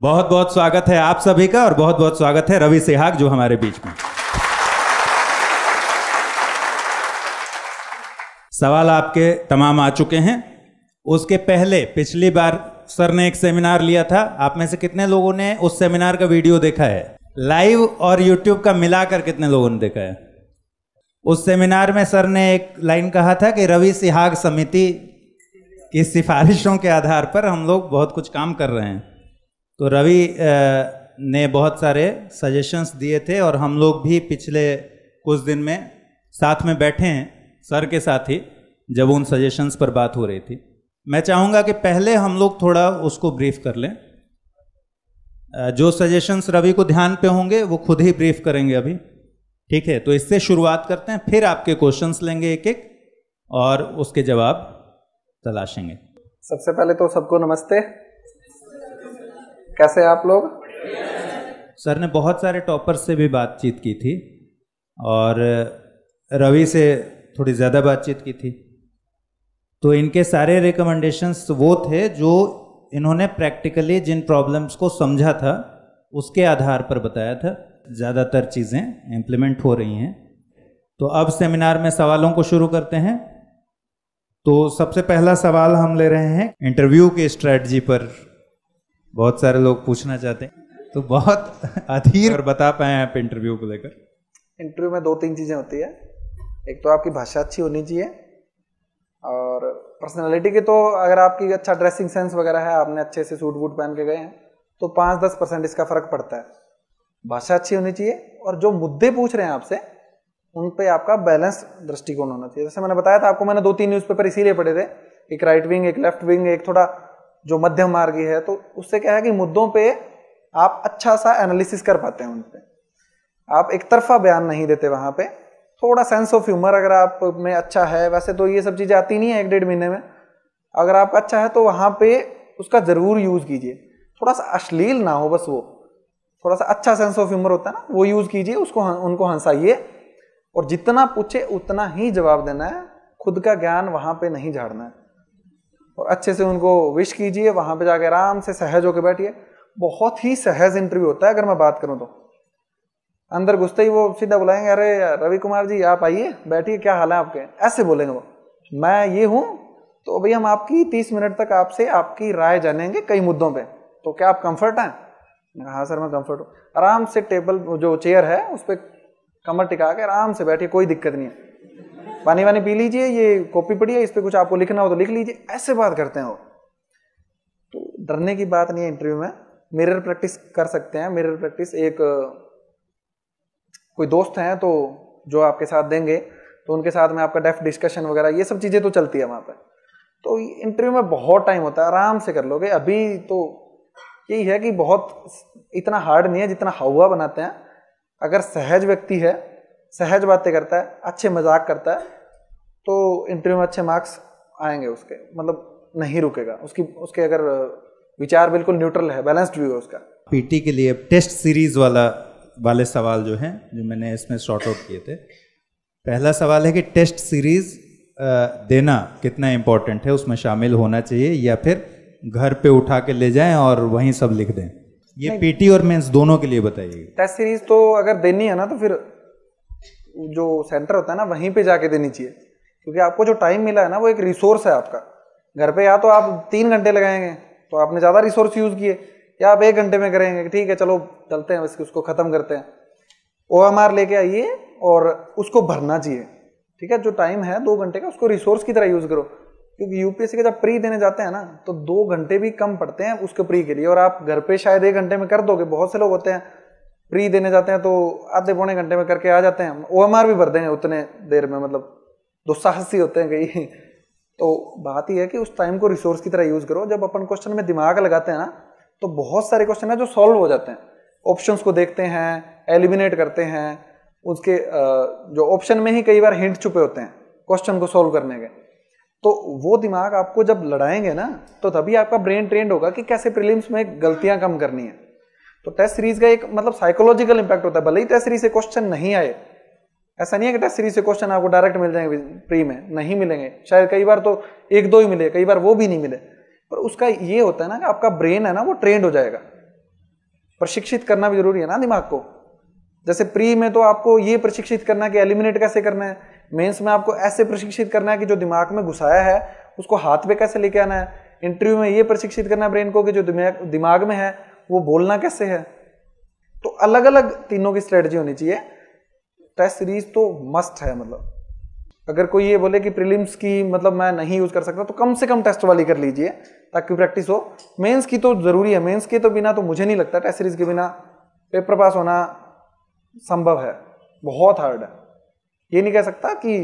बहुत बहुत स्वागत है आप सभी का और बहुत बहुत स्वागत है रवि सेहाग जो हमारे बीच में। सवाल आपके तमाम आ चुके हैं। उसके पहले पिछली बार सर ने एक सेमिनार लिया था। आप में से कितने लोगों ने उस सेमिनार का वीडियो देखा है? लाइव और यूट्यूब का मिलाकर कितने लोगों ने देखा है? उस सेमिनार में सर ने एक लाइन कहा था कि रवि सेहाग समिति की सिफारिशों के आधार पर हम लोग बहुत कुछ काम कर रहे हैं। तो रवि ने बहुत सारे सजेशंस दिए थे और हम लोग भी पिछले कुछ दिन में साथ में बैठे हैं सर के साथ ही जब उन सजेशंस पर बात हो रही थी। मैं चाहूँगा कि पहले हम लोग थोड़ा उसको ब्रीफ कर लें। जो सजेशंस रवि को ध्यान पे होंगे वो खुद ही ब्रीफ करेंगे अभी, ठीक है? तो इससे शुरुआत करते हैं, फिर आपके क्वेश्चंस लेंगे एक एक और उसके जवाब तलाशेंगे। सबसे पहले तो सबको नमस्ते। कैसे आप लोग? सर ने बहुत सारे टॉपर्स से भी बातचीत की थी और रवि से थोड़ी ज़्यादा बातचीत की थी। तो इनके सारे रिकमेंडेशंस वो थे जो इन्होंने प्रैक्टिकली जिन प्रॉब्लम्स को समझा था उसके आधार पर बताया था। ज़्यादातर चीज़ें इम्प्लीमेंट हो रही हैं। तो अब सेमिनार में सवालों को शुरू करते हैं। तो सबसे पहला सवाल हम ले रहे हैं इंटरव्यू की स्ट्रेटजी पर। बहुत सारे लोग पूछना चाहते हैं, तो बहुत अधीर और बता पाए आप इंटरव्यू को लेकर। इंटरव्यू में 2-3 चीज़ें होती है। एक तो आपकी भाषा अच्छी होनी चाहिए और पर्सनालिटी की तो अगर आपकी अच्छा ड्रेसिंग सेंस वगैरह है, आपने अच्छे से सूट वूट पहन के गए हैं तो 5-10% इसका फ़र्क पड़ता है। भाषा अच्छी होनी चाहिए और जो मुद्दे पूछ रहे हैं आपसे उन पे आपका बैलेंस दृष्टिकोण होना चाहिए। जैसे मैंने बताया था आपको, मैंने 2-3 न्यूज़पेपर इसीलिए पढ़े थे, एक राइट विंग, एक लेफ्ट विंग, एक थोड़ा जो मध्यम मार्गी है। तो उससे क्या है कि मुद्दों पे आप अच्छा सा एनालिसिस कर पाते हैं। उन पे आप एक तरफा बयान नहीं देते। वहाँ पे थोड़ा सेंस ऑफ ह्यूमर अगर आप में अच्छा है, वैसे तो ये सब चीज़ें आती नहीं है 1-1.5 महीने में, अगर आपका अच्छा है तो वहाँ पे उसका ज़रूर यूज़ कीजिए। थोड़ा सा अश्लील ना हो, बस वो थोड़ा सा अच्छा सेंस ऑफ ह्यूमर होता है ना, वो यूज़ कीजिए। उसको उनको हंसाइए और जितना पूछे उतना ही जवाब देना है। खुद का ज्ञान वहाँ पे नहीं झाड़ना है और अच्छे से उनको विश कीजिए। वहाँ पे जाके आराम से सहज होकर बैठिए। बहुत ही सहज इंटरव्यू होता है। अगर मैं बात करूँ तो अंदर घुसते ही वो सीधा बुलाएंगे, अरे रवि कुमार जी आप आइए, बैठिए, क्या हाल है आपके, ऐसे बोलेंगे वो, मैं ये हूँ। तो भाई हम आपकी 30 मिनट तक आपसे आपकी राय जानेंगे कई मुद्दों पे, तो क्या आप कंफर्ट हैं? हाँ सर मैं कंफर्ट हूँ। आराम से टेबल जो चेयर है उस पर कमर टिका के आराम से बैठिए, कोई दिक्कत नहीं है। पानी वानी पी लीजिए, ये कॉपी पढ़िए, इस पर कुछ आपको लिखना हो तो लिख लीजिए। ऐसे बात करते हैं वो। तो डरने की बात नहीं है इंटरव्यू में। मिरर प्रैक्टिस कर सकते हैं। मिरर प्रैक्टिस एक कोई दोस्त हैं तो जो आपके साथ देंगे तो उनके साथ में आपका डेफ डिस्कशन वगैरह ये सब चीज़ें तो चलती है वहाँ पर। तो इंटरव्यू में बहुत टाइम होता है, आराम से कर लोगे। अभी तो यही है कि बहुत इतना हार्ड नहीं है जितना हवा बनाते हैं। अगर सहज व्यक्ति है, सहज बातें करता है, अच्छे मजाक करता है, तो इंटरव्यू में अच्छे मार्क्स आएंगे उसके, मतलब नहीं रुकेगा। उसके अगर विचार बिल्कुल न्यूट्रल है, बैलेंस्ड व्यू है उसका। पीटी के लिए टेस्ट सीरीज वाले सवाल जो हैं, जो मैंने इसमें शॉर्ट आउट किए थे। पहला सवाल है कि टेस्ट सीरीज देना कितना इम्पोर्टेंट है, उसमें शामिल होना चाहिए या फिर घर पे उठा के ले जाएं और वहीं सब लिख दें? ये पीटी और मेंस दोनों के लिए बताइए। टेस्ट सीरीज तो अगर देनी है ना तो फिर जो सेंटर होता है ना वहीं पे जाके देनी चाहिए, क्योंकि आपको जो टाइम मिला है ना वो एक रिसोर्स है आपका। घर पे या तो आप 3 घंटे लगाएंगे तो आपने ज़्यादा रिसोर्स यूज़ किए, या आप 1 घंटे में करेंगे, ठीक है चलो चलते हैं उसको ख़त्म करते हैं। OMR लेके आइए और उसको भरना चाहिए, ठीक है। जो टाइम है 2 घंटे का उसको रिसोर्स की तरह यूज़ करो, क्योंकि यूपीएससी के जब प्री देने जाते हैं ना तो 2 घंटे भी कम पड़ते हैं उसके प्री के लिए, और आप घर पे शायद 1 घंटे में कर दोगे। बहुत से लोग होते हैं प्री देने जाते हैं तो आधे पौने घंटे में करके आ जाते हैं, OMR भी भर देंगे उतने देर में, मतलब दुस्साहसी होते हैं कई। तो बात यह है कि उस टाइम को रिसोर्स की तरह यूज़ करो। जब अपन क्वेश्चन में दिमाग लगाते हैं ना तो बहुत सारे क्वेश्चन है जो सॉल्व हो जाते हैं। ऑप्शंस को देखते हैं, एलिमिनेट करते हैं, उसके जो ऑप्शन में ही कई बार हिंट छुपे होते हैं क्वेश्चन को सॉल्व करने के। तो वो दिमाग आपको जब लड़ाएंगे ना तो तभी आपका ब्रेन ट्रेंड होगा कि कैसे प्रीलिम्स में गलतियां कम करनी है। तो टेस्ट सीरीज का एक मतलब साइकोलॉजिकल इंपैक्ट होता है। भले ही टेस्ट सीरीज से क्वेश्चन नहीं आए, ऐसा नहीं है कि टेस्ट सीरीज से क्वेश्चन आपको डायरेक्ट मिल जाएंगे, प्री में नहीं मिलेंगे। शायद कई बार तो 1-2 ही मिले, कई बार वो भी नहीं मिले। पर उसका ये होता है ना कि आपका ब्रेन है ना वो ट्रेंड हो जाएगा। प्रशिक्षित करना भी जरूरी है ना दिमाग को। जैसे प्री में तो आपको ये प्रशिक्षित करना है कि एलिमिनेट कैसे करना है, मेंस में आपको ऐसे प्रशिक्षित करना है कि जो दिमाग में घुसाया है उसको हाथ पे कैसे लेके आना है, इंटरव्यू में ये प्रशिक्षित करना है ब्रेन को कि जो दिमाग में है वो बोलना कैसे है। तो अलग अलग तीनों की स्ट्रेटजी होनी चाहिए। टेस्ट सीरीज तो मस्ट है। मतलब अगर कोई ये बोले कि प्रीलिम्स की मतलब मैं नहीं यूज कर सकता, तो कम से कम टेस्ट वाली कर लीजिए ताकि प्रैक्टिस हो। मेंस की तो जरूरी है, मेंस के तो बिना तो मुझे नहीं लगता टेस्ट सीरीज के बिना पेपर पास होना संभव है। बहुत हार्ड है, ये नहीं कह सकता कि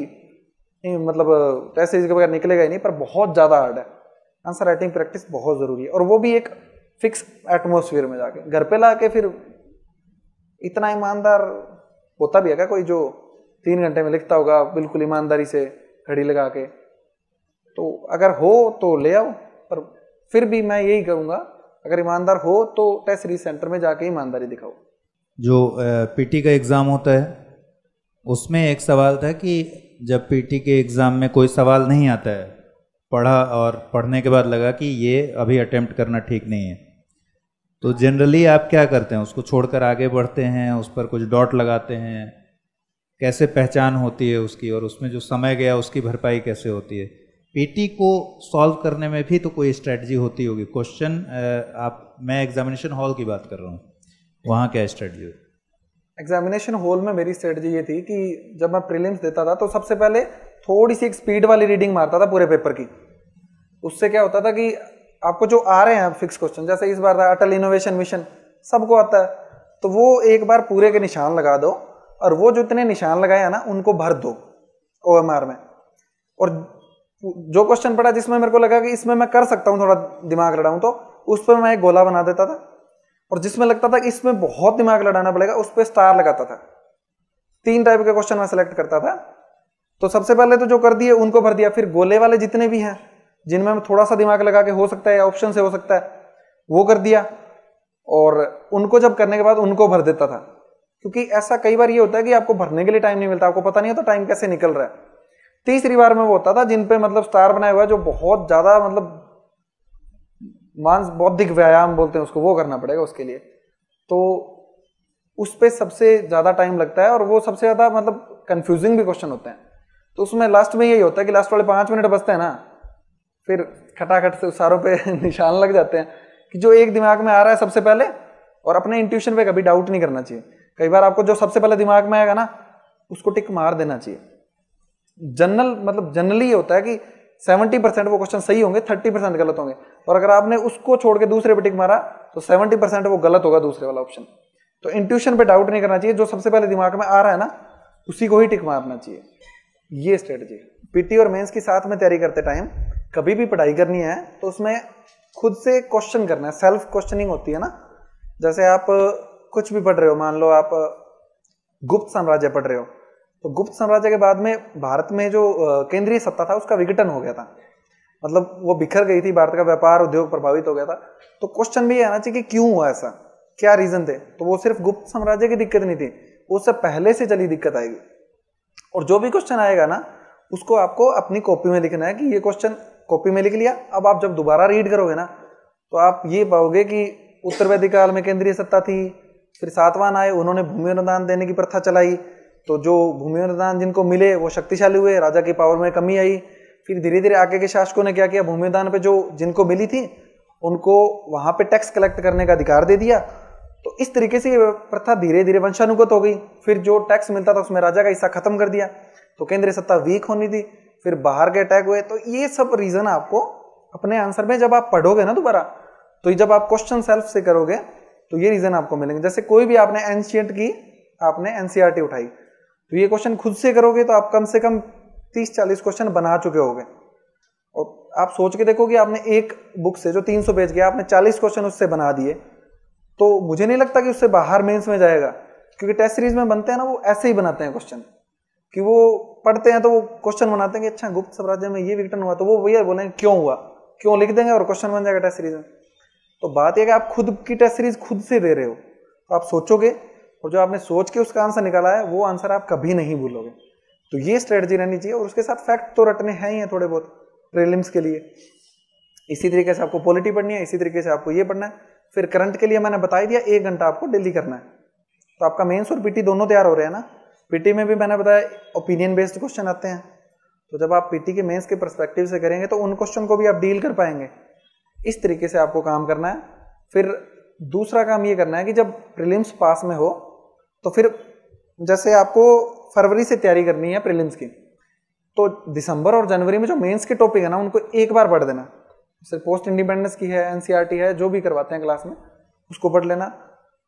मतलब टेस्ट सीरीज के बगैर निकलेगा ही नहीं, पर बहुत ज्यादा हार्ड है। आंसर राइटिंग प्रैक्टिस बहुत जरूरी है, और वो भी एक फिक्स एटमोसफियर में जाके। घर पे लाके फिर इतना ईमानदार होता भी है क्या कोई जो 3 घंटे में लिखता होगा बिल्कुल ईमानदारी से घड़ी लगा के? तो अगर हो तो ले आओ, पर फिर भी मैं यही करूंगा अगर ईमानदार हो तो टेस्ट सीरीज सेंटर में जाके ईमानदारी दिखाओ। जो पीटी का एग्ज़ाम होता है उसमें एक सवाल था कि जब पीटी के एग्ज़ाम में कोई सवाल नहीं आता है, पढ़ा और पढ़ने के बाद लगा कि ये अभी अटेम्प्ट करना ठीक नहीं है, तो जनरली आप क्या करते हैं? उसको छोड़कर आगे बढ़ते हैं, उस पर कुछ डॉट लगाते हैं? कैसे पहचान होती है उसकी, और उसमें जो समय गया उसकी भरपाई कैसे होती है? पीटी को सॉल्व करने में भी तो कोई स्ट्रेटजी होती होगी। क्वेश्चन मैं एग्जामिनेशन हॉल की बात कर रहा हूँ, वहाँ क्या स्ट्रेटजी होती? एग्जामिनेशन हॉल में मेरी स्ट्रेटजी ये थी कि जब मैं प्रीलिम्स देता था तो सबसे पहले थोड़ी सी एक स्पीड वाली रीडिंग मारता था पूरे पेपर की। उससे क्या होता था कि आपको जो आ रहे हैं फिक्स क्वेश्चन, जैसे इस बार था अटल इनोवेशन मिशन, सबको आता है, तो वो एक बार पूरे के निशान लगा दो, और वो जो इतने निशान लगाए हैं ना उनको भर दो OMR में। और जो क्वेश्चन पड़ा जिसमें मेरे को लगा कि इसमें मैं कर सकता हूँ, थोड़ा दिमाग लड़ाऊं, तो उस पर मैं एक गोला बना देता था। और जिसमें लगता था कि इसमें बहुत दिमाग लड़ाना पड़ेगा, उस पर स्टार लगाता था। 3 टाइप के क्वेश्चन मैं सेलेक्ट करता था। तो सबसे पहले तो जो कर दिए उनको भर दिया, फिर गोले वाले जितने भी हैं जिनमें थोड़ा सा दिमाग लगा के हो सकता है या ऑप्शन से हो सकता है वो कर दिया, और उनको जब करने के बाद उनको भर देता था। क्योंकि ऐसा कई बार ये होता है कि आपको भरने के लिए टाइम नहीं मिलता, आपको पता नहीं होता टाइम कैसे निकल रहा है। तीसरी बार में वो होता था जिन पे मतलब स्टार बनाया हुआ है, जो बहुत ज्यादा मतलब बौद्धिक व्यायाम बोलते हैं उसको, वो करना पड़ेगा उसके लिए, तो उस पे सबसे ज्यादा टाइम लगता है, और वो सबसे ज्यादा मतलब कंफ्यूजिंग भी क्वेश्चन होते हैं। तो उसमें लास्ट में यही होता है कि लास्ट वाले 5 मिनट बचते हैं ना, फिर खटाखट से सारों पे निशान लग जाते हैं कि जो एक दिमाग में आ रहा है सबसे पहले, और अपने इंट्यूशन पे कभी डाउट नहीं करना चाहिए। कई बार आपको जो सबसे पहले दिमाग में आएगा ना उसको टिक मार देना चाहिए। जनरली ये होता है कि 70% वो क्वेश्चन सही होंगे, 30% गलत होंगे, और अगर आपने उसको छोड़ के दूसरे पे टिक मारा तो 70% वो गलत होगा, दूसरे वाला ऑप्शन। तो इंट्यूशन पे डाउट नहीं करना चाहिए, जो सबसे पहले दिमाग में आ रहा है ना उसी को ही टिक मारना चाहिए। ये स्ट्रेटजी। पीटी और मेंस की साथ में तैयारी करते टाइम कभी भी पढ़ाई करनी है तो उसमें खुद से क्वेश्चन करना है, सेल्फ क्वेश्चनिंग होती है ना। जैसे आप कुछ भी पढ़ रहे हो, मान लो आप गुप्त साम्राज्य पढ़ रहे हो, तो गुप्त साम्राज्य के बाद में भारत में जो केंद्रीय सत्ता था उसका विघटन हो गया था, मतलब वो बिखर गई थी, भारत का व्यापार उद्योग प्रभावित हो गया था। तो क्वेश्चन भी आना चाहिए कि क्यों हुआ ऐसा, क्या रीजन थे। तो वो सिर्फ गुप्त साम्राज्य की दिक्कत नहीं थी, उससे पहले से चली दिक्कत आएगी। और जो भी क्वेश्चन आएगा ना उसको आपको अपनी कॉपी में लिखना है कि ये क्वेश्चन कॉपी में लिख लिया। अब आप जब दोबारा रीड करोगे ना तो आप ये पाओगे कि उत्तर वैदिक काल में केंद्रीय सत्ता थी, फिर सातवाहन आए, उन्होंने भूमि अनुदान देने की प्रथा चलाई, तो जो भूमि अनुदान जिनको मिले वो शक्तिशाली हुए, राजा की पावर में कमी आई। फिर धीरे धीरे आगे के शासकों ने क्या किया, भूमि अनुदान पे जो जिनको मिली थी उनको वहां पे टैक्स कलेक्ट करने का अधिकार दे दिया। तो इस तरीके से ये प्रथा धीरे धीरे वंशानुगत हो गई। फिर जो टैक्स मिलता था उसमें राजा का हिस्सा खत्म कर दिया, तो केंद्रीय सत्ता वीक होनी थी। फिर बाहर के अटैक हुए। तो ये सब रीजन आपको अपने आंसर में जब आप पढ़ोगे ना दोबारा, तो जब आप क्वेश्चन सेल्फ से करोगे तो ये रीजन आपको मिलेंगे। जैसे कोई भी आपने एंशिएंट की, आपने एनसीईआरटी उठाई, तो ये क्वेश्चन खुद से करोगे तो आप कम से कम 30-40 क्वेश्चन बना चुके होगे। और आप सोच के देखो कि आपने एक बुक से जो 300 पेज के आपने 40 क्वेश्चन उससे बना दिए, तो मुझे नहीं लगता कि उससे बाहर मेंस में जाएगा। क्योंकि टेस्ट सीरीज में बनते हैं ना, वो ऐसे ही बनाते हैं क्वेश्चन, कि वो पढ़ते हैं तो वो क्वेश्चन बनाते हैं कि अच्छा गुप्त साम्राज्य में ये विघटन हुआ, तो वो भैया बोलेंगे क्यों हुआ, क्यों लिख देंगे और क्वेश्चन बन जाएगा टेस्ट सीरीज में। तो बात यह कि आप खुद की टेस्ट सीरीज खुद से दे रहे हो, तो आप सोचोगे, और जो आपने सोच के उसका आंसर निकाला है वो आंसर आप कभी नहीं भूलोगे। तो ये स्ट्रेटजी रहनी चाहिए। और उसके साथ फैक्ट तो रटने हैं ही हैं थोड़े बहुत प्रीलिम्स के लिए। इसी तरीके से आपको पॉलिटी पढ़नी है, इसी तरीके से आपको ये पढ़ना है। फिर करंट के लिए मैंने बता ही दिया 1 घंटा आपको डेली करना है। तो आपका मेंस और पीटी दोनों तैयार हो रहे हैं ना। पीटी में भी मैंने बताया ओपिनियन बेस्ड क्वेश्चन आते हैं, तो जब आप पीटी के मेंस के पर्सपेक्टिव से करेंगे तो उन क्वेश्चन को भी आप डील कर पाएंगे। इस तरीके से आपको काम करना है। फिर दूसरा काम ये करना है कि जब प्रीलिम्स पास में हो तो फिर जैसे आपको फरवरी से तैयारी करनी है प्रीलिम्स की, तो दिसंबर और जनवरी में जो मेंस के टॉपिक है ना उनको एक बार पढ़ देना। जैसे पोस्ट इंडिपेंडेंस की है, एनसीईआरटी है, जो भी करवाते हैं क्लास में उसको पढ़ लेना।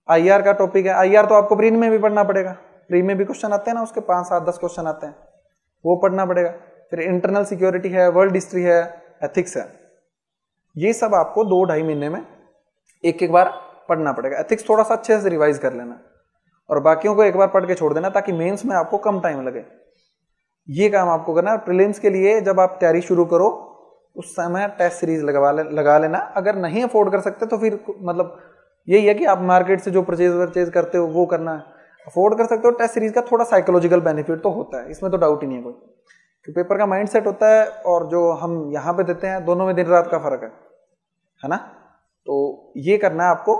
आईआर का टॉपिक है, आईआर तो आपको प्री में भी पढ़ना पड़ेगा, प्री में भी क्वेश्चन आते हैं ना, उसके 5, 7, 10 क्वेश्चन आते हैं, वो पढ़ना पड़ेगा। फिर इंटरनल सिक्योरिटी है, वर्ल्ड हिस्ट्री है, एथिक्स है, ये सब आपको 2-2.5 महीने में एक बार पढ़ना पड़ेगा। एथिक्स थोड़ा सा अच्छे से रिवाइज कर लेना और बाकियों को एक बार पढ़ के छोड़ देना ताकि मेंस में आपको कम टाइम लगे। ये काम आपको करना है। प्रीलिम्स के लिए जब आप तैयारी शुरू करो उस समय टेस्ट सीरीज लगा लेना। अगर नहीं अफोर्ड कर सकते तो फिर मतलब यही है कि आप मार्केट से जो परचेज करते हो वो करना है। अफोर्ड कर सकते हो टेस्ट सीरीज का थोड़ा साइकोलॉजिकल बेनिफिट तो होता है, इसमें तो डाउट ही नहीं है कोई, कि पेपर का माइंडसेट होता है और जो हम यहाँ पे देते हैं दोनों में दिन रात का फर्क है ना। तो ये करना है आपको,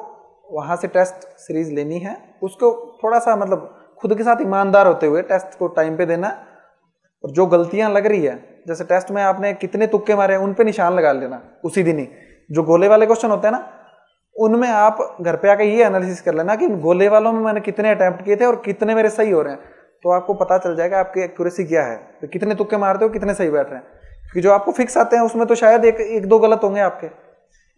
वहाँ से टेस्ट सीरीज लेनी है, उसको थोड़ा सा मतलब खुद के साथ ईमानदार होते हुए टेस्ट को टाइम पे देना। और जो गलतियां लग रही है, जैसे टेस्ट में आपने कितने तुक्के मारे उन पे निशान लगा लेना उसी दिन ही। जो गोले वाले क्वेश्चन होते हैं ना उनमें आप घर पे आके ये एनालिसिस कर लेना कि गोले वालों में मैंने कितने अटेम्प्ट किए थे और कितने मेरे सही हो रहे हैं, तो आपको पता चल जाएगा आपकी एक्यूरेसी क्या है, तो कितने तुक्के मारते हो कितने सही बैठ रहे हैं। क्योंकि जो आपको फिक्स आते हैं उसमें तो शायद एक दो गलत होंगे आपके।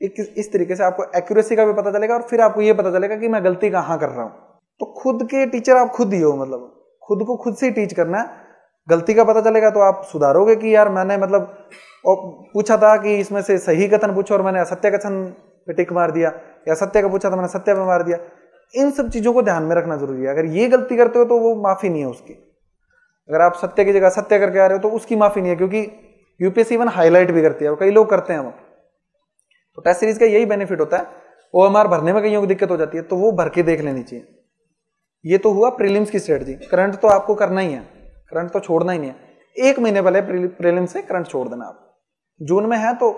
इस तरीके से आपको एक्यूरेसी का भी पता चलेगा और फिर आपको ये पता चलेगा कि मैं गलती कहाँ कर रहा हूँ। तो खुद के टीचर आप खुद ही हो, मतलब खुद को खुद से ही टीच करना है। गलती का पता चलेगा तो आप सुधारोगे कि यार मैंने मतलब पूछा था कि इसमें से सही कथन पूछो और मैंने असत्य कथन पे टिक मार दिया, या सत्य का पूछा था मैंने सत्य पे मार दिया। इन सब चीजों को ध्यान में रखना जरूरी है। अगर ये गलती करते हो तो वो माफी नहीं है उसकी। अगर आप सत्य की जगह सत्य करके आ रहे हो तो उसकी माफी नहीं है, क्योंकि यूपीएससी इवन हाईलाइट भी करती है और कई लोग करते हैं वो। तो टेस्ट सीरीज का यही बेनिफिट होता है। ओएमआर भरने में कईयों को दिक्कत हो जाती है तो वो भर के देख लेनी चाहिए। ये तो हुआ प्रीलिम्स की स्ट्रेटजी। करंट तो आपको करना ही है, करंट तो छोड़ना ही नहीं है। 1 महीने पहले प्रीलिम्स से करंट छोड़ देना आप। जून में है तो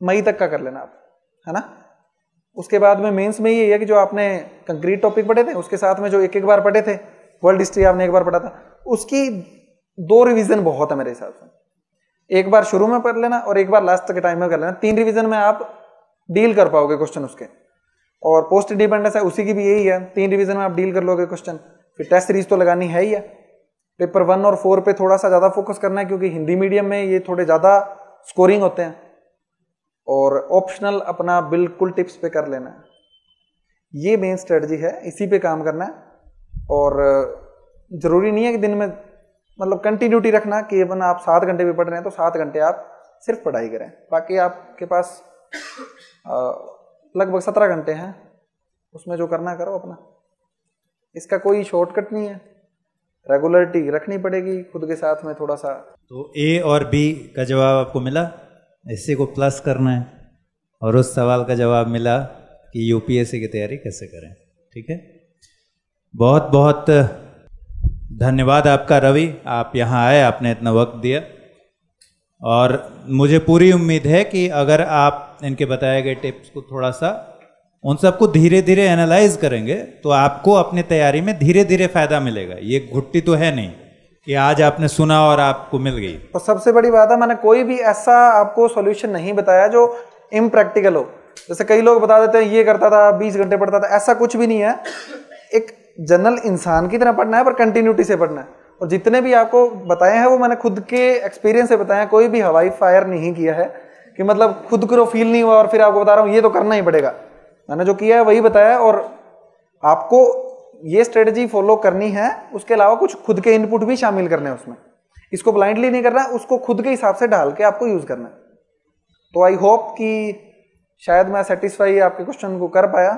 मई तक का कर लेना आप, है ना। उसके बाद में मेंस में ये है कि जो आपने कंक्रीट टॉपिक पढ़े थे उसके साथ में जो एक बार पढ़े थे, वर्ल्ड हिस्ट्री आपने एक बार पढ़ा था, उसकी 2 रिवीजन बहुत है मेरे हिसाब से। एक बार शुरू में पढ़ लेना और एक बार लास्ट के टाइम में कर लेना। 3 रिवीजन में आप डील कर पाओगे क्वेश्चन उसके। और पोस्ट इंडिपेंडेंस है उसी की भी यही है, 3 रिवीजन में आप डील कर लोगे क्वेश्चन। फिर टेस्ट सीरीज तो लगानी है ही है। पेपर 1 और 4 पे थोड़ा सा ज्यादा फोकस करना है क्योंकि हिंदी मीडियम में ये थोड़े ज्यादा स्कोरिंग होते हैं। और ऑप्शनल अपना बिल्कुल टिप्स पे कर लेना है। ये मेन स्ट्रेटजी है, इसी पे काम करना है। और जरूरी नहीं है कि दिन में मतलब कंटिन्यूटी रखना कि अपन आप 7 घंटे भी पढ़ रहे हैं तो 7 घंटे आप सिर्फ पढ़ाई करें। बाकी आपके पास लगभग 17 घंटे हैं, उसमें जो करना करो अपना। इसका कोई शॉर्टकट नहीं है, रेगुलरिटी रखनी पड़ेगी खुद के साथ में थोड़ा सा। तो ए और बी का जवाब आपको मिला, इसी को प्लस करना है। और उस सवाल का जवाब मिला कि यूपीएससी की तैयारी कैसे करें। ठीक है, बहुत बहुत धन्यवाद आपका रवि, आप यहाँ आए, आपने इतना वक्त दिया। और मुझे पूरी उम्मीद है कि अगर आप इनके बताए गए टिप्स को थोड़ा सा उन सबको धीरे धीरे एनालाइज करेंगे तो आपको अपनी तैयारी में धीरे धीरे फायदा मिलेगा। ये घुट्टी तो है नहीं कि आज आपने सुना और आपको मिल गई। तो सबसे बड़ी बात है, मैंने कोई भी ऐसा आपको सॉल्यूशन नहीं बताया जो इम्प्रैक्टिकल हो। जैसे कई लोग बता देते हैं ये करता था 20 घंटे पढ़ता था, ऐसा कुछ भी नहीं है। एक जनरल इंसान की तरह पढ़ना है पर कंटिन्यूटी से पढ़ना है। और जितने भी आपको बताए हैं वो मैंने खुद के एक्सपीरियंस से बताया, कोई भी हवाई फायर नहीं किया है कि मतलब खुद को फील नहीं हुआ और फिर आपको बता रहा हूँ ये तो करना ही पड़ेगा। मैंने जो किया है वही बताया और आपको ये स्ट्रेटजी फॉलो करनी है। उसके अलावा कुछ खुद के इनपुट भी शामिल करने हैं उसमें। इसको ब्लाइंडली नहीं करना, उसको खुद के हिसाब से डाल के आपको यूज करना है। तो आई होप कि शायद मैं सेटिस्फाई आपके क्वेश्चन को कर पाया।